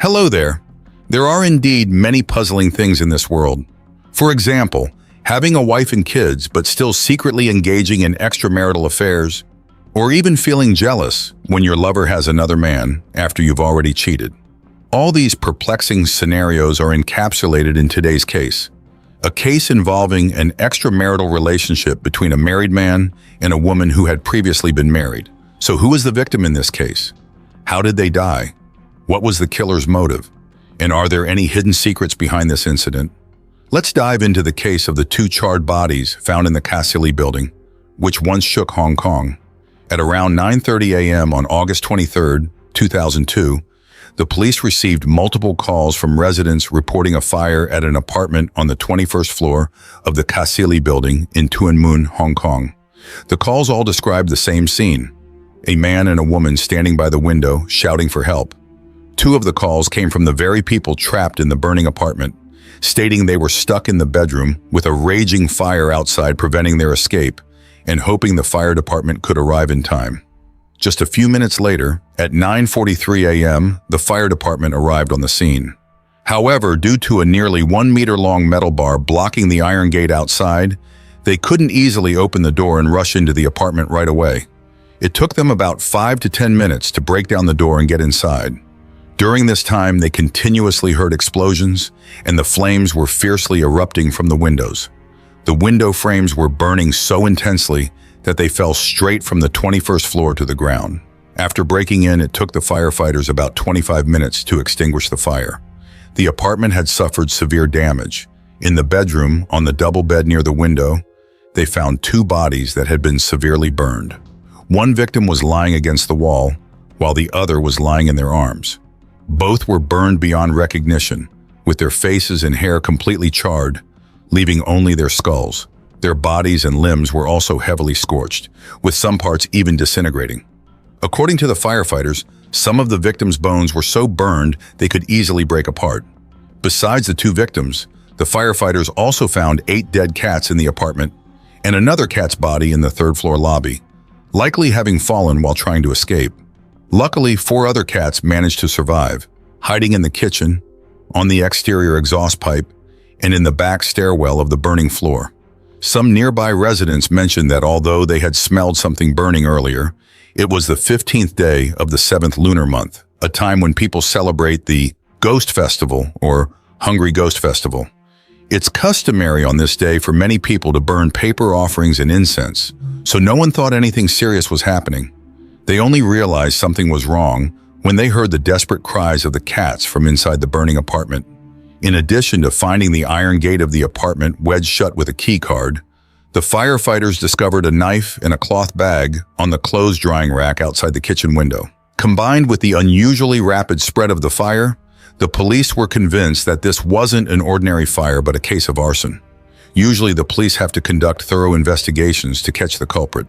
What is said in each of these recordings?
Hello there. There are indeed many puzzling things in this world. For example, having a wife and kids but still secretly engaging in extramarital affairs, or even feeling jealous when your lover has another man after you've already cheated. All these perplexing scenarios are encapsulated in today's case. A case involving an extramarital relationship between a married man and a woman who had previously been married. So who is the victim in this case? How did they die? What was the killer's motive? And are there any hidden secrets behind this incident? Let's dive into the case of the two charred bodies found in the Cassili building, which once shook Hong Kong. At around 9:30 a.m. on August 23, 2002, the police received multiple calls from residents reporting a fire at an apartment on the 21st floor of the Cassili building in Tuen Mun, Hong Kong. The calls all described the same scene: a man and a woman standing by the window shouting for help. Two of the calls came from the very people trapped in the burning apartment, stating they were stuck in the bedroom with a raging fire outside preventing their escape and hoping the fire department could arrive in time. Just a few minutes later, at 9:43 a.m., the fire department arrived on the scene. However, due to a nearly 1-meter-long metal bar blocking the iron gate outside, they couldn't easily open the door and rush into the apartment right away. It took them about 5 to 10 minutes to break down the door and get inside. During this time, they continuously heard explosions, and the flames were fiercely erupting from the windows. The window frames were burning so intensely that they fell straight from the 21st floor to the ground. After breaking in, it took the firefighters about 25 minutes to extinguish the fire. The apartment had suffered severe damage. In the bedroom, on the double bed near the window, they found two bodies that had been severely burned. One victim was lying against the wall, while the other was lying in their arms. Both were burned beyond recognition, with their faces and hair completely charred, leaving only their skulls. Their bodies and limbs were also heavily scorched, with some parts even disintegrating. According to the firefighters, some of the victims' bones were so burned they could easily break apart. Besides the two victims, the firefighters also found 8 dead cats in the apartment and another cat's body in the third-floor lobby, likely having fallen while trying to escape. Luckily, 4 other cats managed to survive, hiding in the kitchen, on the exterior exhaust pipe, and in the back stairwell of the burning floor. Some nearby residents mentioned that although they had smelled something burning earlier, it was the 15th day of the 7th lunar month, a time when people celebrate the Ghost Festival or Hungry Ghost Festival. It's customary on this day for many people to burn paper offerings and incense, so no one thought anything serious was happening. They only realized something was wrong when they heard the desperate cries of the cats from inside the burning apartment. In addition to finding the iron gate of the apartment wedged shut with a key card, the firefighters discovered a knife and a cloth bag on the clothes drying rack outside the kitchen window. Combined with the unusually rapid spread of the fire, the police were convinced that this wasn't an ordinary fire but a case of arson. Usually the police have to conduct thorough investigations to catch the culprit.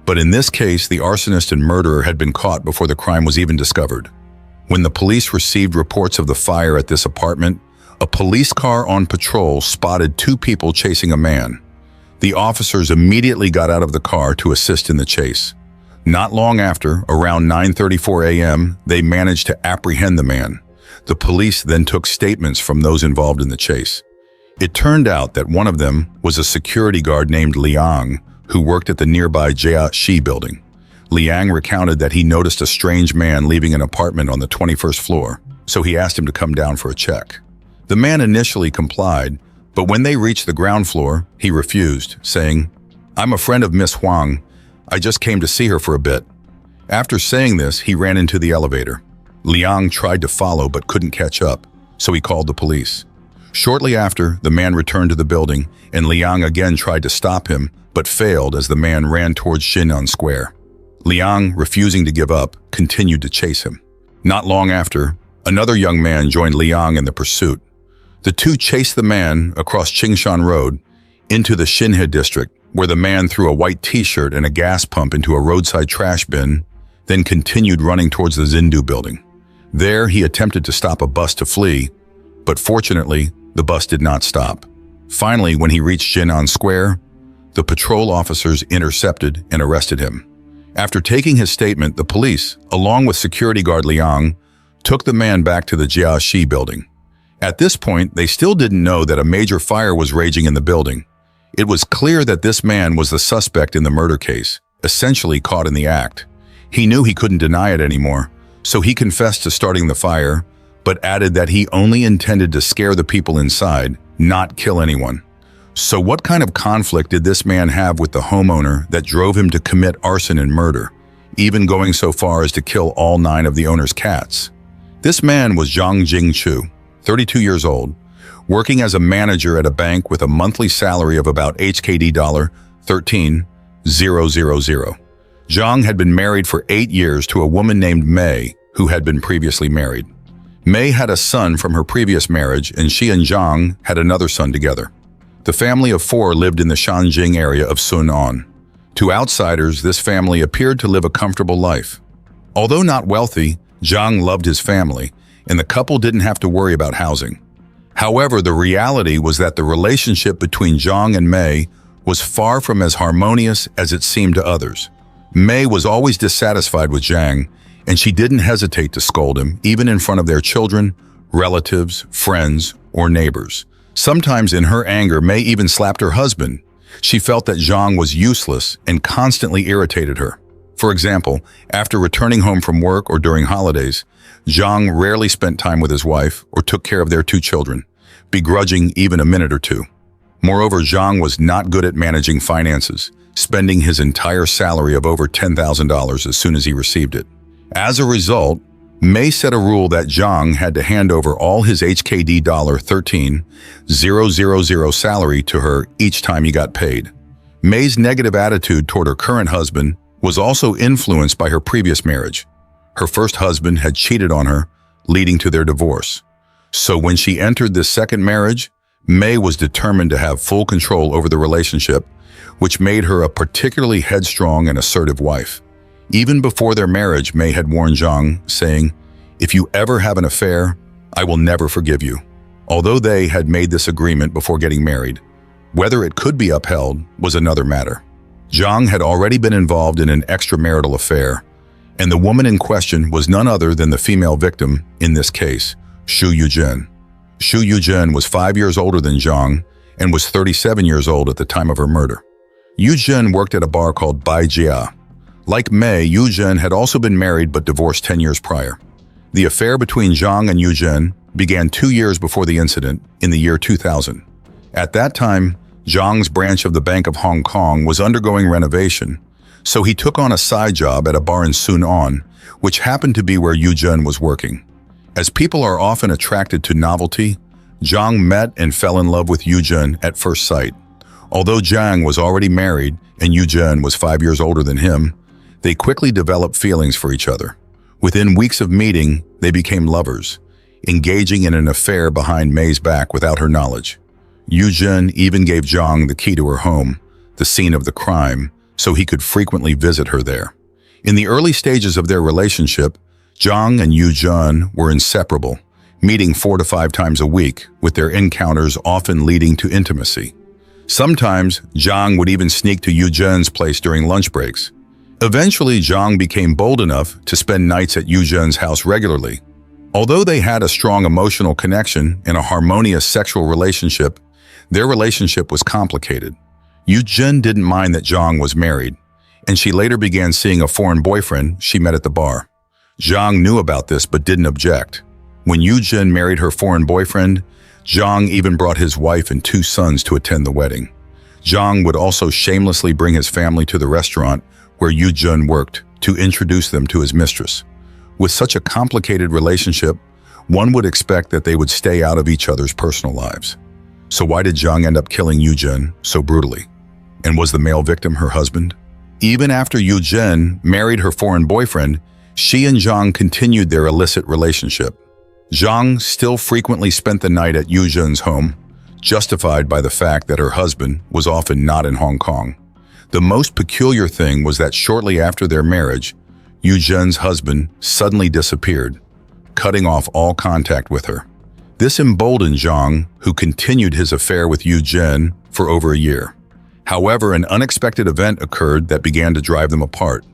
But in this case, the arsonist and murderer had been caught before the crime was even discovered. When the police received reports of the fire at this apartment, a police car on patrol spotted 2 people chasing a man. The officers immediately got out of the car to assist in the chase. Not long after, around 9:34 a.m., they managed to apprehend the man. The police then took statements from those involved in the chase. It turned out that one of them was a security guard named Liang, who worked at the nearby Jia Shi building. Liang recounted that he noticed a strange man leaving an apartment on the 21st floor, so he asked him to come down for a check. The man initially complied, but when they reached the ground floor, he refused, saying, "I'm a friend of Miss Huang. I just came to see her for a bit." After saying this, he ran into the elevator. Liang tried to follow but couldn't catch up, so he called the police. Shortly after, the man returned to the building, and Liang again tried to stop him, but failed as the man ran towards Xinan Square. Liang, refusing to give up, continued to chase him. Not long after, another young man joined Liang in the pursuit. The two chased the man across Qingshan Road into the Xinhe district, where the man threw a white t-shirt and a gas pump into a roadside trash bin, then continued running towards the Zindu building. There, he attempted to stop a bus to flee, but fortunately, the bus did not stop. Finally, when he reached Xinan Square, the patrol officers intercepted and arrested him. After taking his statement, the police, along with security guard Liang, took the man back to the Jiaxi building. At this point, they still didn't know that a major fire was raging in the building. It was clear that this man was the suspect in the murder case, essentially caught in the act. He knew he couldn't deny it anymore, so he confessed to starting the fire, but added that he only intended to scare the people inside, not kill anyone. So what kind of conflict did this man have with the homeowner that drove him to commit arson and murder, even going so far as to kill all 9 of the owner's cats? This man was Zhang Jingchu, 32 years old, working as a manager at a bank with a monthly salary of about HKD 13,000. Zhang had been married for 8 years to a woman named Mei, who had been previously married. Mei had a son from her previous marriage, and she and Zhang had another son together. The family of 4 lived in the Shanjing area of Sunan. To outsiders, this family appeared to live a comfortable life. Although not wealthy, Zhang loved his family, and the couple didn't have to worry about housing. However, the reality was that the relationship between Zhang and Mei was far from as harmonious as it seemed to others. Mei was always dissatisfied with Zhang, and she didn't hesitate to scold him, even in front of their children, relatives, friends, or neighbors. Sometimes in her anger, Mei even slapped her husband. She felt that Zhang was useless and constantly irritated her. For example, after returning home from work or during holidays, Zhang rarely spent time with his wife or took care of their 2 children, begrudging even a minute or two. Moreover, Zhang was not good at managing finances, spending his entire salary of over $10,000 as soon as he received it. As a result, Mei set a rule that Zhang had to hand over all his HKD 13,000 salary to her each time he got paid. Mei's negative attitude toward her current husband was also influenced by her previous marriage. Her first husband had cheated on her, leading to their divorce. So when she entered this second marriage, Mei was determined to have full control over the relationship, which made her a particularly headstrong and assertive wife. Even before their marriage, Mei had warned Zhang, saying, "If you ever have an affair, I will never forgive you." Although they had made this agreement before getting married, whether it could be upheld was another matter. Zhang had already been involved in an extramarital affair, and the woman in question was none other than the female victim in this case, Xu Yuzhen. Xu Yuzhen was 5 years older than Zhang and was 37 years old at the time of her murder. Yuzhen worked at a bar called Bai Jia. Like Mei, Yuzhen had also been married but divorced 10 years prior. The affair between Zhang and Yuzhen began 2 years before the incident, in the year 2000. At that time, Zhang's branch of the Bank of Hong Kong was undergoing renovation, so he took on a side job at a bar in Sunan, which happened to be where Yuzhen was working. As people are often attracted to novelty, Zhang met and fell in love with Yuzhen at first sight. Although Zhang was already married and Yuzhen was 5 years older than him, they quickly developed feelings for each other. Within weeks of meeting, they became lovers, engaging in an affair behind Mei's back without her knowledge. Yuzhen even gave Zhang the key to her home, the scene of the crime, so he could frequently visit her there. In the early stages of their relationship, Zhang and Yuzhen were inseparable, meeting 4 to 5 times a week, with their encounters often leading to intimacy. Sometimes, Zhang would even sneak to Yuzhen's place during lunch breaks. Eventually, Zhang became bold enough to spend nights at Yuzhen's house regularly. Although they had a strong emotional connection and a harmonious sexual relationship, their relationship was complicated. Yuzhen didn't mind that Zhang was married, and she later began seeing a foreign boyfriend she met at the bar. Zhang knew about this but didn't object. When Yuzhen married her foreign boyfriend, Zhang even brought his wife and 2 sons to attend the wedding. Zhang would also shamelessly bring his family to the restaurant where Yuzhen worked to introduce them to his mistress. With such a complicated relationship, one would expect that they would stay out of each other's personal lives. So why did Zhang end up killing Yuzhen so brutally? And was the male victim her husband? Even after Yuzhen married her foreign boyfriend, she and Zhang continued their illicit relationship. Zhang still frequently spent the night at Yuzhen's home, justified by the fact that her husband was often not in Hong Kong. The most peculiar thing was that shortly after their marriage, Yuzhen's husband suddenly disappeared, cutting off all contact with her. This emboldened Zhang, who continued his affair with Yuzhen for over a year. However, an unexpected event occurred that began to drive them apart.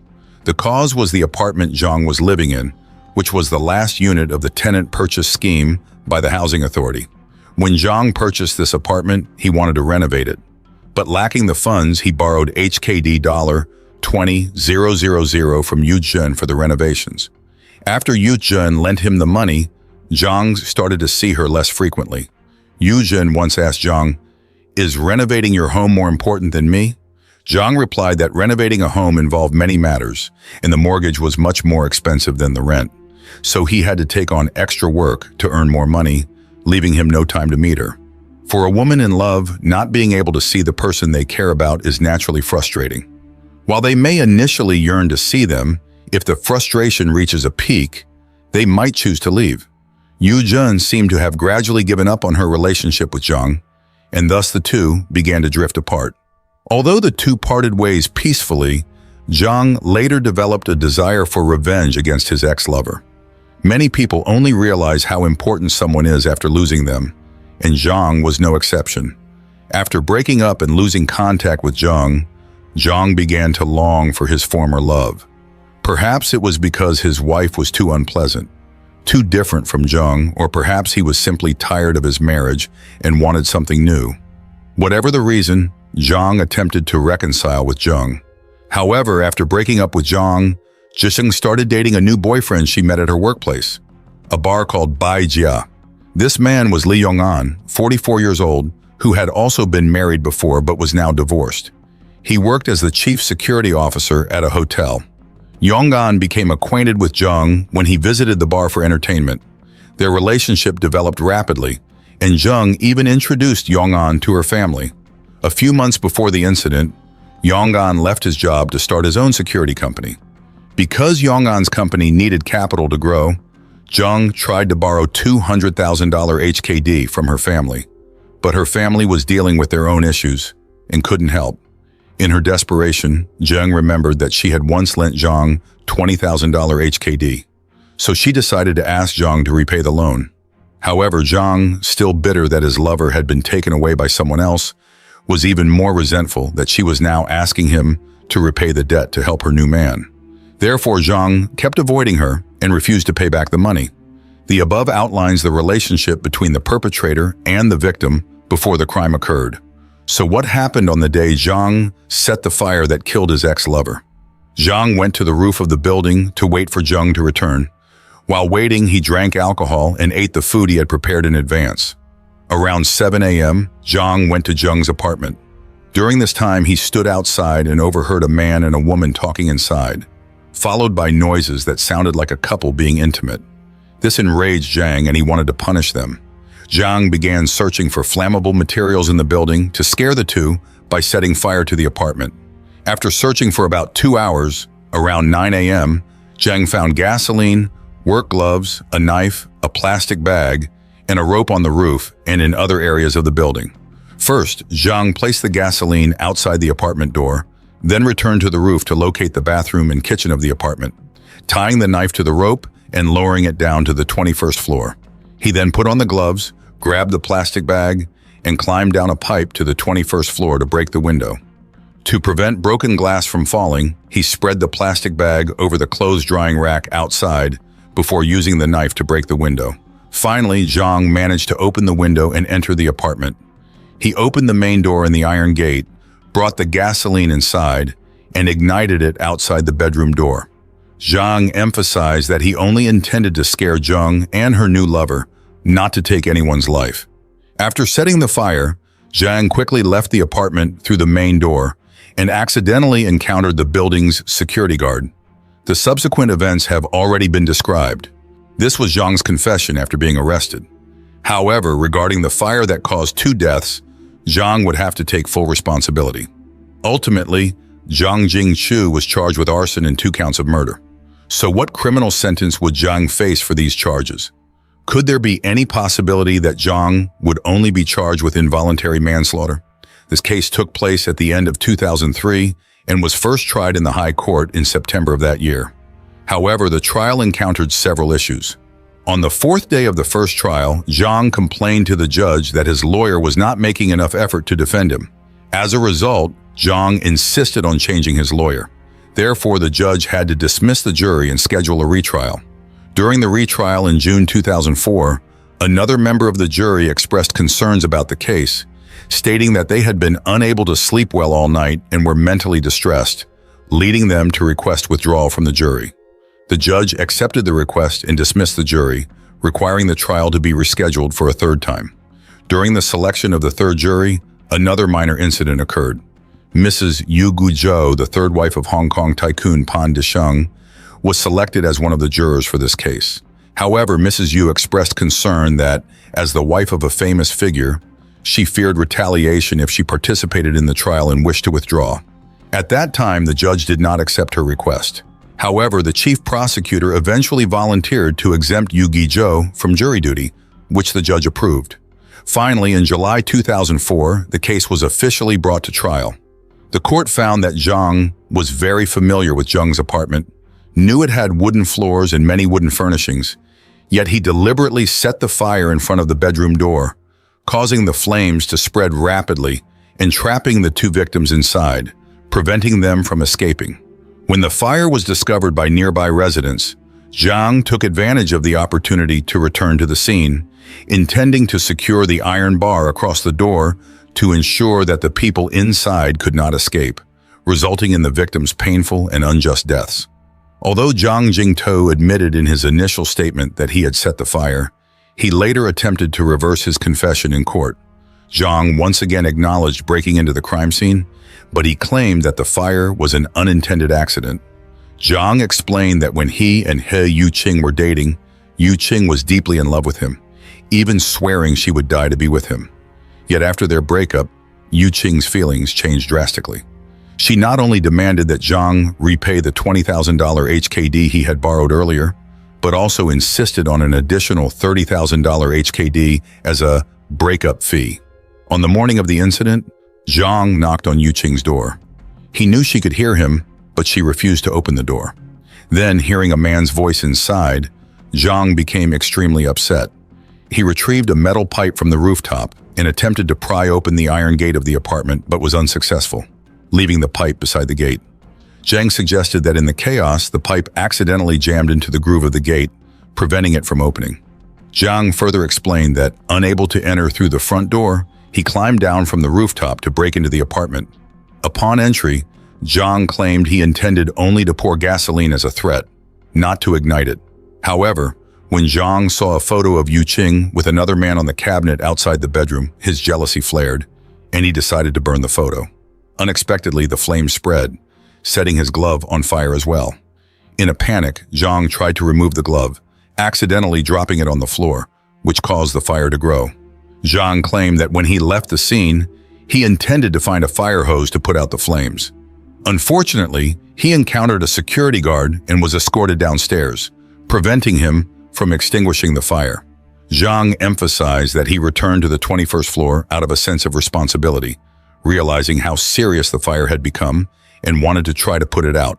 The cause was the apartment Zhang was living in, which was the last unit of the tenant purchase scheme by the housing authority. When Zhang purchased this apartment, he wanted to renovate it. But lacking the funds, he borrowed HKD $20,000 from Yu Jun for the renovations. After Yu Jun lent him the money, Zhang started to see her less frequently. Yu Jun once asked Zhang, "Is renovating your home more important than me?" Zhang replied that renovating a home involved many matters, and the mortgage was much more expensive than the rent. So he had to take on extra work to earn more money, leaving him no time to meet her. For a woman in love, not being able to see the person they care about is naturally frustrating. While they may initially yearn to see them, if the frustration reaches a peak, they might choose to leave. Yu Jun seemed to have gradually given up on her relationship with Zhang, and thus the two began to drift apart. Although the two parted ways peacefully, Zhang later developed a desire for revenge against his ex-lover. Many people only realize how important someone is after losing them, and Zhang was no exception. After breaking up and losing contact with Zhang began to long for his former love. Perhaps it was because his wife was too unpleasant, too different from Zhang, or perhaps he was simply tired of his marriage and wanted something new. Whatever the reason, Zhang attempted to reconcile with Zhang. However, after breaking up with Zhang, Jisheng started dating a new boyfriend she met at her workplace, a bar called Bai Jia. This man was Li Yong'an, 44 years old, who had also been married before but was now divorced. He worked as the chief security officer at a hotel. Yong'an became acquainted with Zhang when he visited the bar for entertainment. Their relationship developed rapidly, and Zhang even introduced Yong'an to her family. A few months before the incident, Yong'an left his job to start his own security company. Because Yong'an's company needed capital to grow, Zhang tried to borrow $200,000 HKD from her family. But her family was dealing with their own issues and couldn't help. In her desperation, Zhang remembered that she had once lent Zhang $20,000 HKD. So she decided to ask Zhang to repay the loan. However, Zhang, still bitter that his lover had been taken away by someone else, was even more resentful that she was now asking him to repay the debt to help her new man. Therefore, Zhang kept avoiding her and refused to pay back the money. The above outlines the relationship between the perpetrator and the victim before the crime occurred. So what happened on the day Zhang set the fire that killed his ex-lover? Zhang went to the roof of the building to wait for Zhang to return. While waiting, he drank alcohol and ate the food he had prepared in advance. Around 7 a.m., Zhang went to Zhang's apartment. During this time, he stood outside and overheard a man and a woman talking inside, followed by noises that sounded like a couple being intimate. This enraged Zhang and he wanted to punish them. Zhang began searching for flammable materials in the building to scare the two by setting fire to the apartment. After searching for about 2 hours, around 9 a.m., Zhang found gasoline, work gloves, a knife, a plastic bag, and a rope on the roof and in other areas of the building. First, Zhang placed the gasoline outside the apartment door, then returned to the roof to locate the bathroom and kitchen of the apartment, tying the knife to the rope and lowering it down to the 21st floor. He then put on the gloves, grabbed the plastic bag, and climbed down a pipe to the 21st floor to break the window. To prevent broken glass from falling, he spread the plastic bag over the clothes drying rack outside before using the knife to break the window. Finally, Zhang managed to open the window and enter the apartment. He opened the main door and the iron gate, brought the gasoline inside, and ignited it outside the bedroom door. Zhang emphasized that he only intended to scare Zhang and her new lover, not to take anyone's life. After setting the fire, Zhang quickly left the apartment through the main door and accidentally encountered the building's security guard. The subsequent events have already been described. This was Zhang's confession after being arrested. However, regarding the fire that caused 2 deaths, Zhang would have to take full responsibility. Ultimately, Zhang Jingchu was charged with arson and 2 counts of murder. So what criminal sentence would Zhang face for these charges? Could there be any possibility that Zhang would only be charged with involuntary manslaughter? This case took place at the end of 2003 and was first tried in the High Court in September of that year. However, the trial encountered several issues. On the 4th day of the first trial, Zhang complained to the judge that his lawyer was not making enough effort to defend him. As a result, Zhang insisted on changing his lawyer. Therefore, the judge had to dismiss the jury and schedule a retrial. During the retrial in June 2004, another member of the jury expressed concerns about the case, stating that they had been unable to sleep well all night and were mentally distressed, leading them to request withdrawal from the jury. The judge accepted the request and dismissed the jury, requiring the trial to be rescheduled for a third time. During the selection of the third jury, another minor incident occurred. Mrs. Yu Guizhou, the third wife of Hong Kong tycoon Pan Disheng, was selected as one of the jurors for this case. However, Mrs. Yu expressed concern that, as the wife of a famous figure, she feared retaliation if she participated in the trial and wished to withdraw. At that time, the judge did not accept her request. However, the chief prosecutor eventually volunteered to exempt Yu Guizhou from jury duty, which the judge approved. Finally, in July 2004, the case was officially brought to trial. The court found that Zhang was very familiar with Zheng's apartment, knew it had wooden floors and many wooden furnishings, yet he deliberately set the fire in front of the bedroom door, causing the flames to spread rapidly and trapping the two victims inside, preventing them from escaping. When the fire was discovered by nearby residents, Zhang took advantage of the opportunity to return to the scene, intending to secure the iron bar across the door to ensure that the people inside could not escape, resulting in the victims' painful and unjust deaths. Although Zhang Jingtou admitted in his initial statement that he had set the fire, he later attempted to reverse his confession in court. Zhang once again acknowledged breaking into the crime scene, but he claimed that the fire was an unintended accident. Zhang explained that when he and He Yuqing were dating, Yuqing was deeply in love with him, even swearing she would die to be with him. Yet after their breakup, Yuqing's feelings changed drastically. She not only demanded that Zhang repay the $20,000 HKD he had borrowed earlier, but also insisted on an additional $30,000 HKD as a breakup fee. On the morning of the incident, Zhang knocked on Yuqing's door. He knew she could hear him, but she refused to open the door. Then, hearing a man's voice inside, Zhang became extremely upset. He retrieved a metal pipe from the rooftop and attempted to pry open the iron gate of the apartment, but was unsuccessful, leaving the pipe beside the gate. Zhang suggested that in the chaos, the pipe accidentally jammed into the groove of the gate, preventing it from opening. Zhang further explained that, unable to enter through the front door, he climbed down from the rooftop to break into the apartment. Upon entry, Zhang claimed he intended only to pour gasoline as a threat, not to ignite it. However, when Zhang saw a photo of Yuqing with another man on the cabinet outside the bedroom, his jealousy flared, and he decided to burn the photo. Unexpectedly, the flames spread, setting his glove on fire as well. In a panic, Zhang tried to remove the glove, accidentally dropping it on the floor, which caused the fire to grow. Zhang claimed that when he left the scene, he intended to find a fire hose to put out the flames. Unfortunately, he encountered a security guard and was escorted downstairs, preventing him from extinguishing the fire. Zhang emphasized that he returned to the 21st floor out of a sense of responsibility, realizing how serious the fire had become and wanted to try to put it out.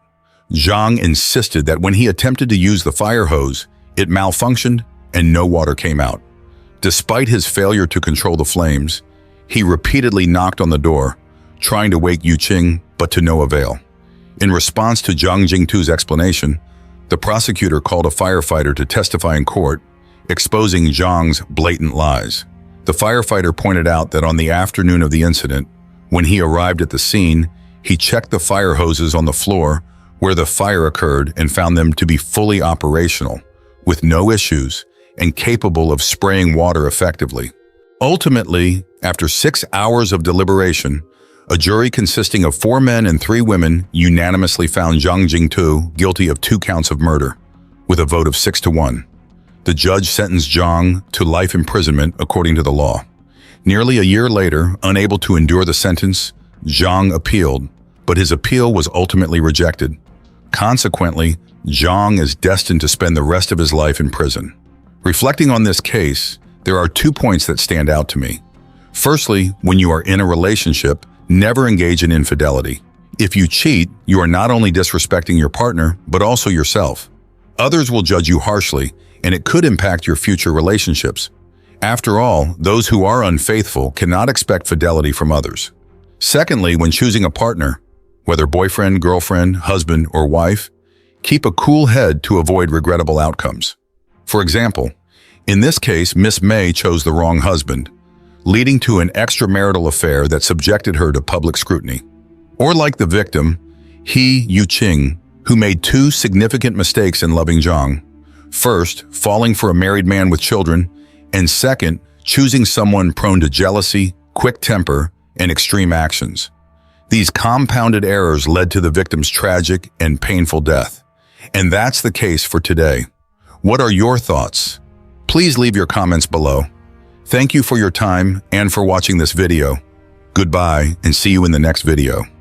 Zhang insisted that when he attempted to use the fire hose, it malfunctioned and no water came out. Despite his failure to control the flames, he repeatedly knocked on the door, trying to wake Yuqing, but to no avail. In response to Zhang Jingtou's explanation, the prosecutor called a firefighter to testify in court, exposing Zhang's blatant lies. The firefighter pointed out that on the afternoon of the incident, when he arrived at the scene, he checked the fire hoses on the floor where the fire occurred and found them to be fully operational, with no issues, and capable of spraying water effectively. Ultimately, after 6 hours of deliberation, a jury consisting of 4 men and 3 women unanimously found Zhang Jingtou guilty of 2 counts of murder, with a vote of 6-1. The judge sentenced Zhang to life imprisonment according to the law. Nearly a year later, unable to endure the sentence, Zhang appealed, but his appeal was ultimately rejected. Consequently, Zhang is destined to spend the rest of his life in prison. Reflecting on this case, there are 2 points that stand out to me. Firstly, when you are in a relationship, never engage in infidelity. If you cheat, you are not only disrespecting your partner, but also yourself. Others will judge you harshly, and it could impact your future relationships. After all, those who are unfaithful cannot expect fidelity from others. Secondly, when choosing a partner, whether boyfriend, girlfriend, husband, or wife, keep a cool head to avoid regrettable outcomes. For example, in this case, Miss May chose the wrong husband, leading to an extramarital affair that subjected her to public scrutiny. Or like the victim, He Yuqing, who made two significant mistakes in loving Zhang. First, falling for a married man with children, and second, choosing someone prone to jealousy, quick temper, and extreme actions. These compounded errors led to the victim's tragic and painful death. And that's the case for today. What are your thoughts? Please leave your comments below. Thank you for your time and for watching this video. Goodbye, and see you in the next video.